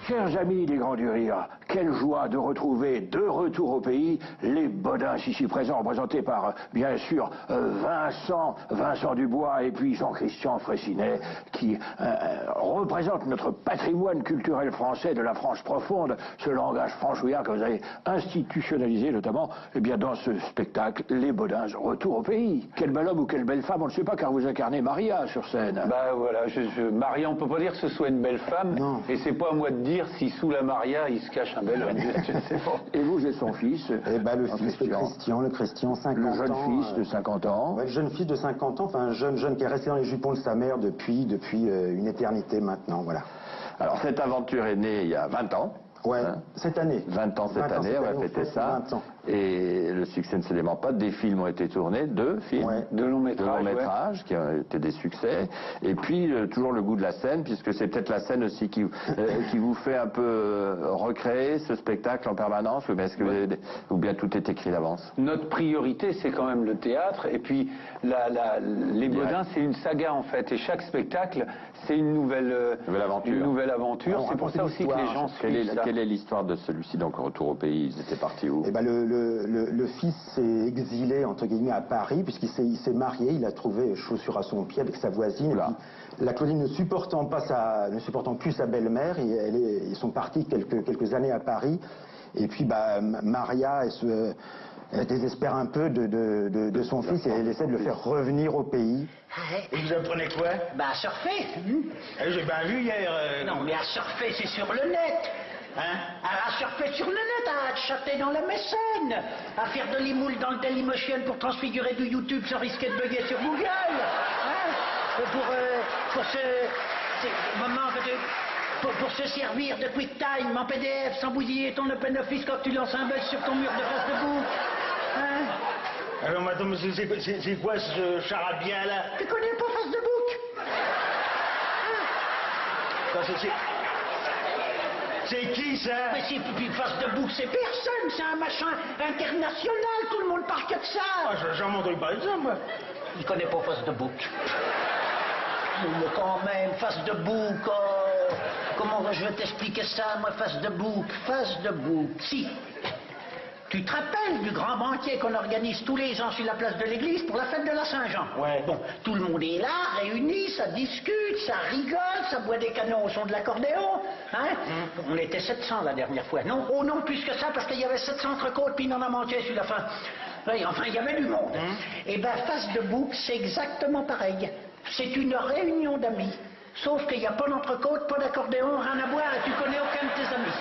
Chers amis des Grands du Rire, quelle joie de retrouver de retour au pays les Bodins ici présents, représentés par, bien sûr, Vincent Dubois et puis Jean-Christian Fraissinet, qui représentent notre patrimoine culturel français de la France profonde, ce langage franchouillard que vous avez institutionnalisé, notamment dans ce spectacle, les Bodins, retour au pays. Quel bel homme ou quelle belle femme, on ne sait pas, car vous incarnez Maria sur scène. Bah voilà, Maria, on peut pas dire que ce soit une belle femme, non. Et c'est pas à moi de dire si sous la Maria il se cache un bel homme. Je sais pas. Et vous êtes son fils? Eh ben, le fils de Christian, 50 ans. Le jeune fils de 50 ans. Ouais, le jeune fils de 50 ans, enfin un jeune qui est resté dans les jupons de sa mère depuis une éternité maintenant, voilà. Alors cette aventure est née il y a 20 ans. Ouais, cette année. 20 ans cette année, on va fêter ça. 20 ans. Et le succès ne se dément pas. Des films ont été tournés, 2 films. Ouais. De longs métrages, qui ont été des succès. Et puis toujours le goût de la scène, puisque c'est peut-être la scène aussi qui vous fait un peu recréer ce spectacle en permanence, ou bien tout est écrit d'avance. Notre priorité, c'est quand même le théâtre. Et puis les Bodins, c'est une saga en fait. Et chaque spectacle, c'est une nouvelle aventure. C'est pour ça aussi que les gens suivent ça. Quelle est l'histoire de celui-ci, donc retour au pays? Ils étaient partis où? Eh ben, le fils s'est exilé entre guillemets à Paris puisqu'il s'est marié, il a trouvé chaussure à son pied avec sa voisine. Et puis, la Claudine ne supportant plus sa belle-mère, ils sont partis quelques années à Paris. Et puis Maria elle désespère un peu de son fils et elle essaie de le faire revenir au pays. Et vous apprenez quoi? À surfer. J'ai bien vu hier. Non, mais à surfer, c'est sur le net. Hein? À surfer sur le net, à chatter dans la mécène, à faire de l'imoule dans le Dailymotion pour transfigurer du YouTube sans risquer de bugger sur Google. Pour se servir de QuickTime en PDF sans bousiller ton OpenOffice quand tu lances un buzz sur ton mur de Facebook. Alors madame, c'est quoi ce charabia là? Tu connais pas Facebook? C'est qui ça? Mais si Facebook, c'est personne, c'est un machin international, tout le monde parle que de ça. J'en m'entends pas de ça, moi. Il connaît pas Facebook. Mais quand même, Facebook, comment je vais t'expliquer ça, moi, Facebook, si. Tu te rappelles du grand banquet qu'on organise tous les ans sur la place de l'église pour la fête de la Saint-Jean? Ouais. Bon, tout le monde est là, réuni, ça discute, ça rigole, ça boit des canons au son de l'accordéon, hein? On était 700 la dernière fois. Non, oh non, plus que ça, parce qu'il y avait 700 entrecôtes, puis il en a manqué sur la fin. Oui, enfin, il y avait du monde. Et Facebook, c'est exactement pareil. C'est une réunion d'amis. Sauf qu'il n'y a pas d'entrecôte, pas d'accordéon, rien à boire, et tu connais aucun de tes amis.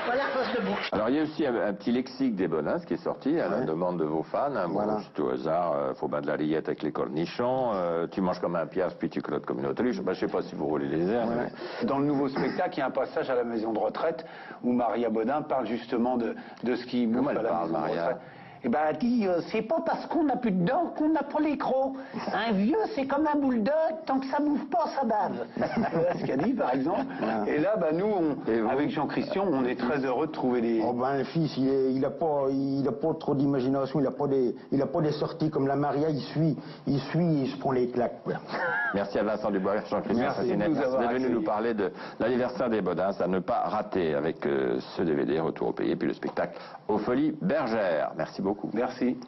Voilà, Facebook. Alors il y a aussi un petit lexique des Bodins qui est sorti à la demande de vos fans. Bon, c'est au hasard, faut battre la rillette avec les cornichons, tu manges comme un piastre puis tu clottes comme une autruche. Je sais pas si vous roulez les airs. Mais... Dans le nouveau spectacle, il y a un passage à la maison de retraite où Maria Bodin parle justement de ce qui bouffe à la maison de retraite. Eh ben, elle dit, c'est pas parce qu'on n'a plus de dents qu'on n'a pas les crocs. Un vieux, c'est comme un bulldog, tant que ça bouffe pas, ça bave. Voilà ce qu'elle dit, par exemple. Et là, nous, avec Jean-Christian, on est très heureux de trouver des... Oh le fils, il a pas trop d'imagination, il a pas des sorties comme la Maria, il suit, il se prend les claques. Quoi. Merci à Vincent Dubois, Jean-Christian Fraissinet d'être venu nous parler de l'anniversaire des Bodins, à ne pas rater avec ce DVD, Retour au pays, et puis le spectacle aux Folies Bergères. Merci beaucoup. Merci.